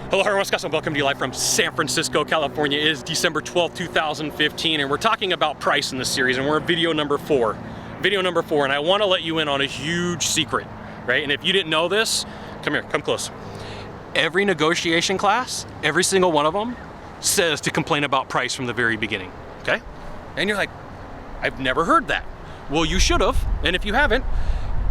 Hello everyone, Scott Sylvan Bell coming to you live from San Francisco, California. It is December 12th, 2015, and we're talking about price in this series, and we're at video number 4. Video number 4, and I want to let you in on a huge secret, right? And if you didn't know this, come here, come close. Every negotiation class, every single one of them, says to complain about price from the very beginning, okay? And you're like, I've never heard that. Well, you should have, and if you haven't,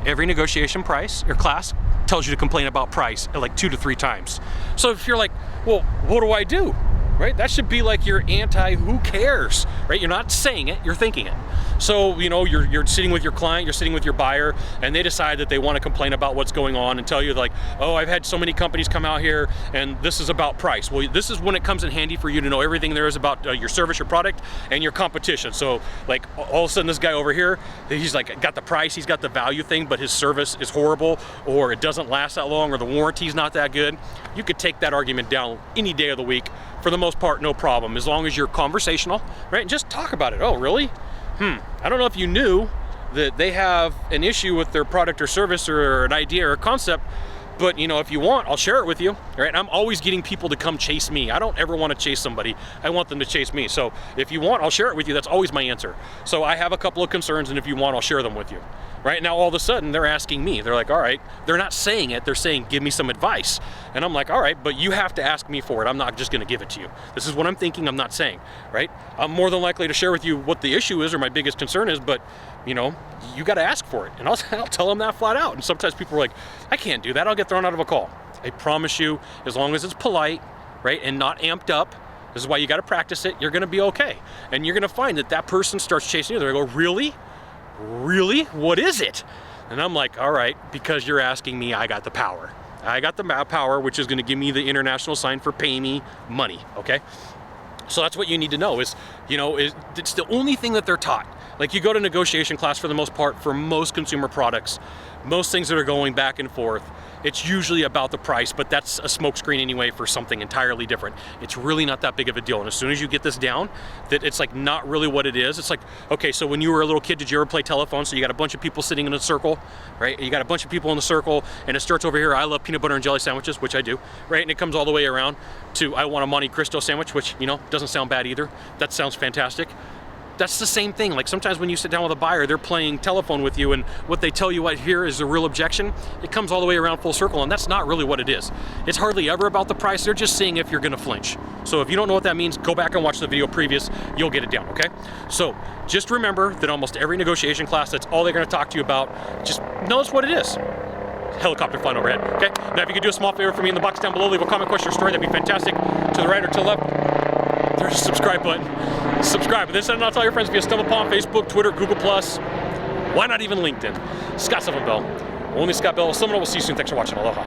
every negotiation price or class tells you to complain about price like 2 to 3 times. So if you're like, well, what do I do? Right? That should be like your who cares, right? You're not saying it, you're thinking it. So, you know, you're sitting with your client, you're sitting with your buyer, and they decide that they want to complain about what's going on and tell you like, oh, I've had so many companies come out here and this is about price. Well, this is when it comes in handy for you to know everything there is about your service, your product, and your competition. So like all of a sudden this guy over here, he's like got the price, he's got the value thing, but his service is horrible, or it doesn't last that long, or the warranty's not that good. You could take that argument down any day of the week. For the most part, no problem, as long as you're conversational, right? And just talk about it. Oh, really? I don't know if you knew that they have an issue with their product or service or an idea or a concept, but you know, if you want, I'll share it with you, right? I'm always getting people to come chase me. I don't ever want to chase somebody. I want them to chase me. So if you want, I'll share it with you. That's always my answer. So I have a couple of concerns, and if you want, I'll share them with you. Right now, all of a sudden, they're asking me. They're like, all right, they're not saying it. They're saying, give me some advice. And I'm like, all right, but you have to ask me for it. I'm not just going to give it to you. This is what I'm thinking. I'm not saying, right? I'm more than likely to share with you what the issue is or my biggest concern is, but you know, you got to ask for it. And I'll tell them that flat out. And sometimes people are like, I can't do that. I'll get thrown out of a call. I promise you, as long as it's polite, right, and not amped up, this is why you got to practice it, you're going to be okay. And you're going to find that that person starts chasing you. They're going to go, really? Really? What is it? And I'm like, all right, because you're asking me, I got the power. I got the power, which is going to give me the international sign for pay me money, okay? So that's what you need to know is, you know, it's the only thing that they're taught. Like you go to negotiation class for the most part for most consumer products, most things that are going back and forth, it's usually about the price, but that's a smokescreen anyway for something entirely different. It's really not that big of a deal. And as soon as you get this down, that it's like not really what it is. It's like, okay, so when you were a little kid, did you ever play telephone? So you got a bunch of people sitting in a circle, right? You got a bunch of people in the circle, and it starts over here, I love peanut butter and jelly sandwiches, which I do, right? And it comes all the way around to I want a Monte Cristo sandwich, which, you know, doesn't sound bad either. That sounds fantastic. That's the same thing. Like sometimes when you sit down with a buyer, they're playing telephone with you, and what they tell you right here is a real objection. It comes all the way around full circle, and that's not really what it is. It's hardly ever about the price. They're just seeing if you're gonna flinch. So if you don't know what that means, go back and watch the video previous. You'll get it down, okay? So just remember that almost every negotiation class, that's all they're gonna talk to you about. Just notice what it is. Helicopter flying overhead, okay? Now if you could do a small favor for me in the box down below, leave a comment, question, or story, that'd be fantastic. To the right or to the left, there's a subscribe button. Subscribe. This and I'll tell your friends via StumbleUpon, Facebook, Twitter, Google+. Why not even LinkedIn? Scott Sylvan Bell. Only Scott Bell. Someone will see you soon. Thanks for watching. Aloha.